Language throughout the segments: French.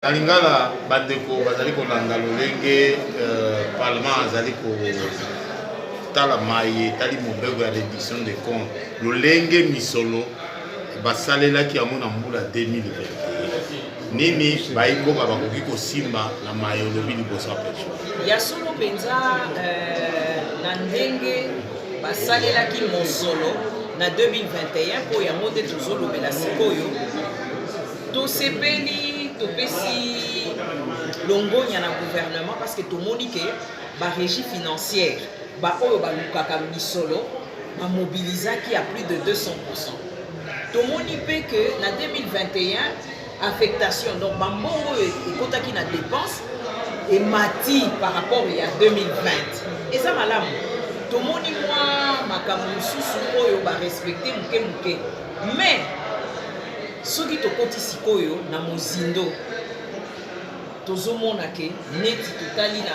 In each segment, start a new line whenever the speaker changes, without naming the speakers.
Na lingala bandeko bazali kolanda lolenge parlement azali kotala maye etali mobeko ya réduction de compte lolenge misolo basalelaki yango na mbula 2021 nini bayimboka bakoki kosimba na maye olobi liboso ya pesho
ya solo mpenza na ndenge basalelaki mosolo na 2021 mpo yango nde tozolobela sikoyo tosepeli topesi longonya na gouvernement parce que tomoni ke ba régie financière ba oyo balukaka misolo ba mobilisaki à plus de 200%. Tomoni pe que na 2021 affectation donc ba mbongo ekotaki na dépense et mati par rapport à 2020. Et ça malamu. Tomoni moi makambo mususu oyo ba respecter muke mais soki tokoti sikoyo na mozindo tozomona ke neti totali na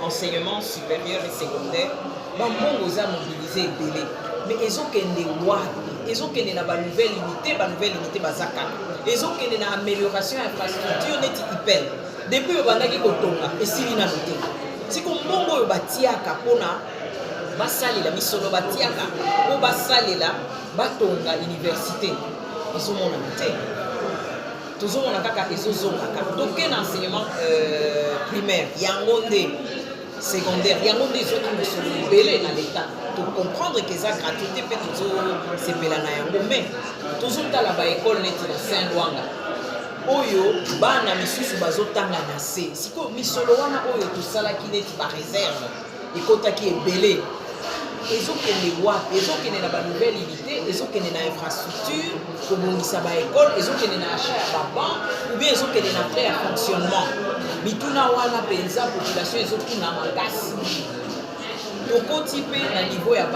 enseignement supérieur et secondaire bambongo za mobilisé ebele mais ezokende wapi ezokende na banouvelle unité bazaka ezokende na amélioration ya infrastructure neti ipel depuis babandaki kotonga esili na note siko mbongo oyo batiaka mpona basalela misolo batiaka po basalela batonga université ezomona te tozomona kaka ezozongaka toke na enseignement primaire yango nde secondaire yango nde ezoki mosolo ebele na l'état tocomprendre ke eza gratuité mpe tozosepela na yango mais tozotala baekole neti na saint lwanga oyo bana misusu bazotanga na se sikoyo misolo wana oyo tosalaki neti bareserve ekotaki ebele ezokende wapi ezokende na banouvelle unité ezokende na infrastructure kobongisa baekole ezokende na achat ya baban ou bien ezokende na frais ya fonctionnement mituna wana mpenza population ezotuna makasi tokoti mpe na niveau ya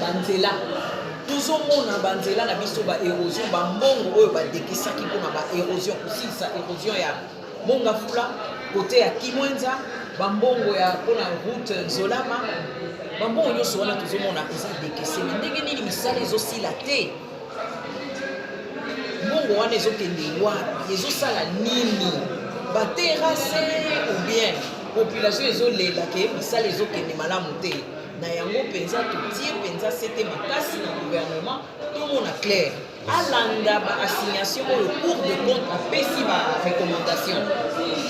banzela tozomona banzela na biso baérosion bambongo oyo badekisaki mpona baérosion kosilisa érosion ya mongafula kote ya kimwenza bambongo ya mpona route nzolama bambongo nyonso wana tozomona eza dekese me ndenge nini misala ezosila te mbongo wana ezokende wapi ezosala nini baterase ou bien population ezolela ke misala ezokende malamu te na yango mpenza totie mpenza sete makasi na gouvernement tomona clair alanda baassignation oyo cour de compte apesi barecommandation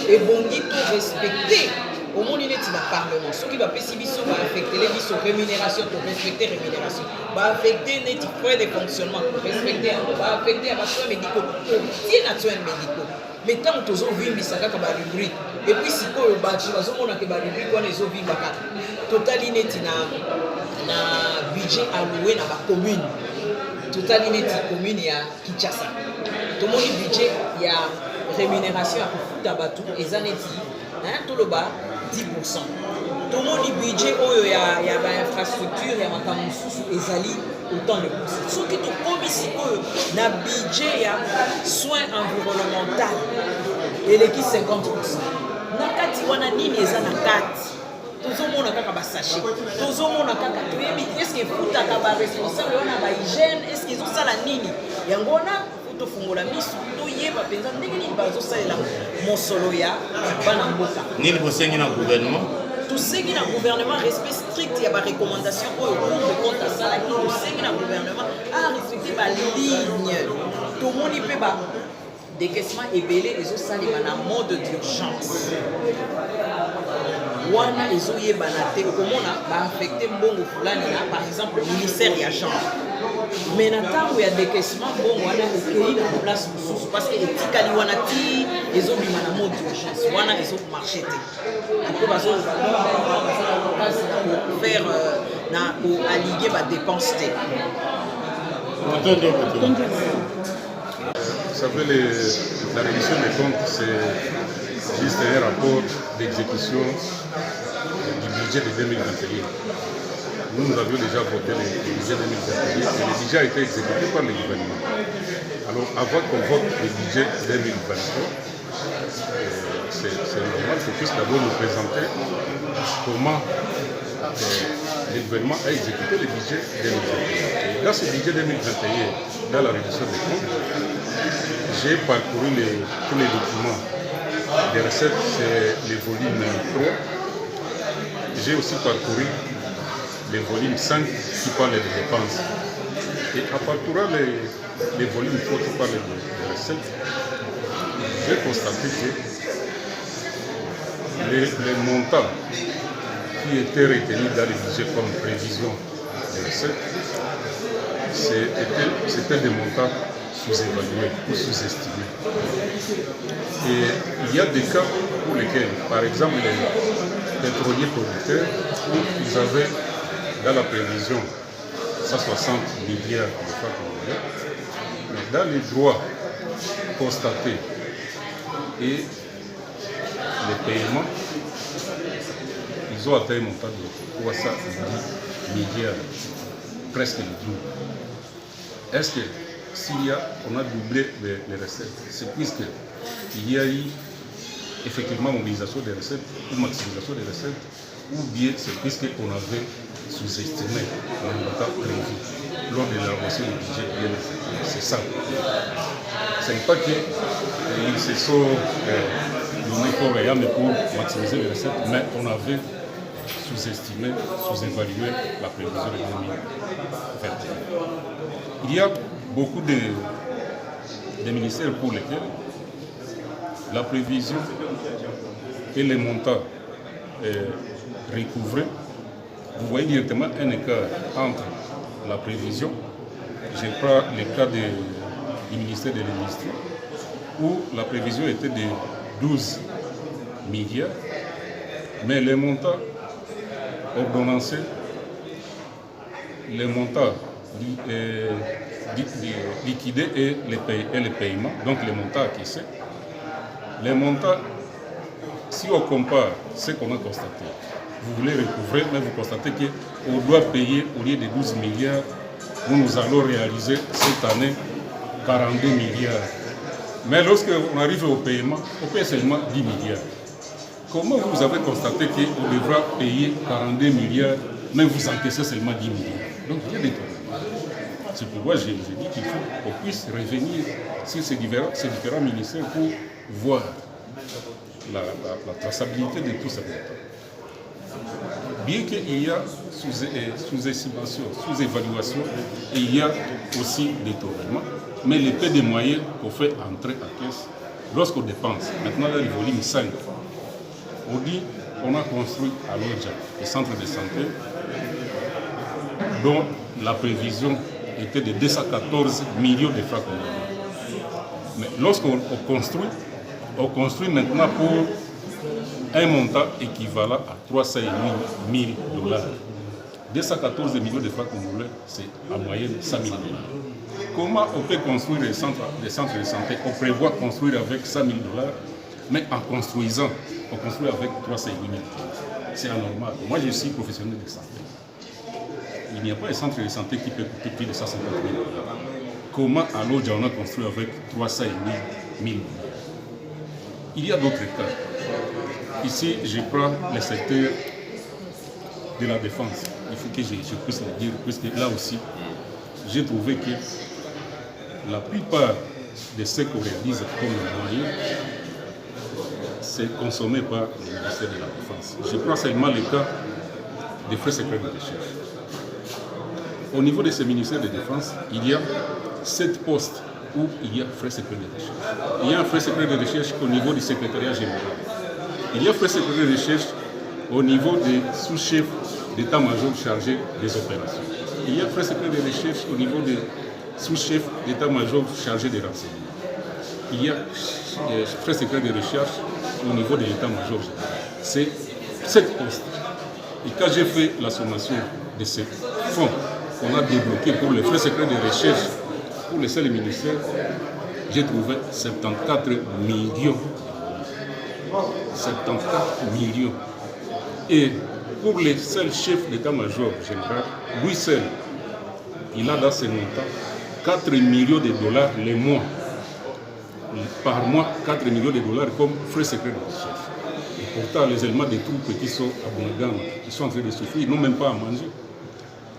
ebongi to respecte omoni neti na parlement soki bapesi biso baaffectele biso rémunération to respecte rémunération baaffecte neti frais de fonctionnement to respecte yango baaffecte ya basoins médicaux totie na soins médicaux mais ntango tozovimbisa kaka barubrique epuis sikoyo bato bazomonake barubrique wana ezovimbaka totali neti na budget alloué na bacommune totali neti commune ya Kinshasa tomoni budget ya rémunération ya kofuta bato eza neti toloba 10%. Tomoni budget oyo ya bainfrastructure ya makambo mosusu ezali autant de pourcent soki tokomi sikoyo na budget ya soins environnemental eleki 50% na kati wana nini eza na kati tozomona kaka basachet tozomona kaka toyebi eske efutaka baresponsable wana bahygiène eske ezosala nini yango wana tofungola miso toyeba mpenza ndenge nini bazosalela mosolo ya bana mboka
nini bosengi na gouvernement
tosengi na gouvernement respect strict ya barecommandation oyo cour de compte asalaki tosengi na gouvernement arespecte baligne tomoni mpe badécaissement ebele ezosalema na mode d'urgence wana ezoyebana te komona baaffecte mbongo fulani na par exemple ministère ya genre mais na ntango ya décaissement mbongo wana ekei na place mosusu parce que etikali wana ti ezobima na mode d'urgence wana ezomarche te po bazokasi na kofaire na koaligue badépense te.
Vous savez, la révision des comptes, c'est juste un rapport d'exécution du budget de 2021. Nous avions déjà voté le budget 2021 et il a déjà été exécuté par le gouvernement. Alors, avant qu'on vote le budget 2023, c'est normal qu'on puisse d'abord nous présenter comment le gouvernement a exécuté le budget 2021. Et dans ce budget 2021, dans la réduction des comptes, j'ai parcouru tous les documents des recettes, c'est le volume 3. J'ai aussi parcouru le volume 5 qui parle des dépenses. Et en parcourant les volumes 3 qui parlent des recettes, j'ai constaté que les montants qui étaient retenus dans le budget comme prévision des recettes, c'était des montants sous-évalués ou sous-estimés. Et il y a des cas pour lesquels, par exemple, les pétroliers producteurs, où ils avaient dans la prévision 160 milliards de francs congolais, mais dans les droits constatés et les paiements, ils ont atteint un montant de 310 milliards, presque le double. Est-ce que on a doublé les recettes, c'est puisqu'il y a eu effectivement mobilisation des recettes ou maximisation des recettes, ou bien c'est puisqu'on avait sous-estimé le montant prévu lors de l'élaboration du budget. C'est ça. Ce n'est pas qu'ils se sont donnés corps et âme pour maximiser les recettes, mais on avait sous-estimé, sous-évalué la prévision de 2021. Il y a beaucoup de ministères pour lesquels la prévision et les montants recouvrés, vous voyez directement un écart entre la prévision, je prends le cas du ministère de l'Industrie, où la prévision était de 12 milliards, mais les montants ordonnancés, les montants liquidés et les paiements, donc les montants acquis. Les montants, si on compare ce qu'on a constaté, vous voulez recouvrer, mais vous constatez qu'on doit payer au lieu de 12 milliards, nous allons réaliser cette année 42 milliards. Mais lorsqu'on arrive au paiement, on paye seulement 10 milliards. Comment vous avez constaté qu'on devra payer 42 milliards, mais vous encaissez seulement 10 milliards? Donc il y a des problèmes. C'est pourquoi j'ai dit qu'il faut qu'on puisse revenir sur ces différents ministères pour voir la traçabilité de tous ces montants. Bien qu'il y a sous-estimation, sous-évaluation, et il y a aussi détournement, mais le peu de moyens qu'on fait entrer à caisse lorsqu'on dépense. Maintenant, là, le volume 5, on dit qu'on a construit à Lodja le centre de santé dont la prévision était de 214 millions de francs congolais. Mais lorsqu'on construit, on construit maintenant pour un montant équivalent à 300 000 $. 214 millions de francs congolais, c'est en moyenne 100 000 $. Comment on peut construire des centres de santé? On prévoit construire avec 100 000 $, mais en construisant, on construit avec 300 000 $. C'est anormal. Moi, je suis professionnel de santé. Il n'y a pas un centre de santé qui peut coûter plus de 150 000 $. Comment à Lodja on a construit avec 300 000 $? Il y a d'autres cas. Ici, je prends le secteur de la défense. Il faut que je puisse le dire, puisque là aussi, j'ai trouvé que la plupart de ce qu'on réalise comme moyen, c'est consommé par le ministère de la Défense. Je prends seulement le cas des frais secrets de recherche. Au niveau de ce ministère de Défense, il y a 7 postes où il y a frais secrets de recherche. Il y a un frais secret de recherche au niveau du secrétariat général. Il y a frais secrets de recherche au niveau des sous-chefs d'état-major chargés des opérations. Il y a frais secrets de recherche au niveau des sous-chefs d'état-major chargés des renseignements. Il y a frais secrets de recherche au niveau de l'état-major général. C'est 7 postes. Et quand j'ai fait la sommation de ces fonds qu'on a débloqués pour les frais secrets de recherche pour les seuls ministères, j'ai trouvé 74 millions. 74 millions. Et pour les seuls chefs d'état-major général, lui seul, il a dans ses montants 4 millions de dollars les mois. Par mois, 4 millions de dollars comme frais secrets de recherche. Et pourtant, les éléments des troupes qui sont à Bunagana, ils sont en train de souffrir, ils n'ont même pas à manger.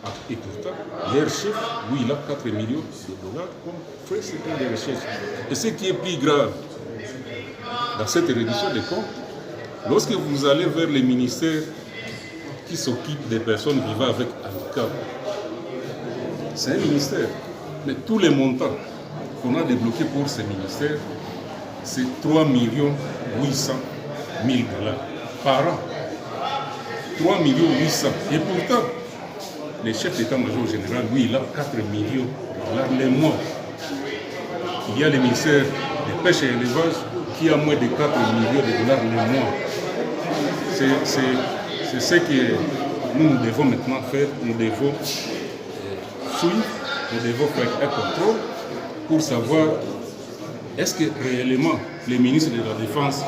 Ah, et pourtant, leur chef, lui, il a 4 millions de dollars comme frais de recherche. Et ce qui est plus grave, dans cette réduction des comptes, lorsque vous allez vers les ministères qui s'occupent des personnes vivant avec handicap, c'est un ministère. Mais tous les montants qu'on a débloqués pour ces ministères, c'est 3 800 000 dollars par an. 3 800 000. Et pourtant, le chef d'état-major général, lui, il a 4 millions de dollars les mois. Il y a le ministère de pêche et élevage qui a moins de 4 millions de dollars le mois. C'est ce que nous devons maintenant faire. Nous devons suivre, nous devons faire un contrôle pour savoir est-ce que réellement les ministres de la Défense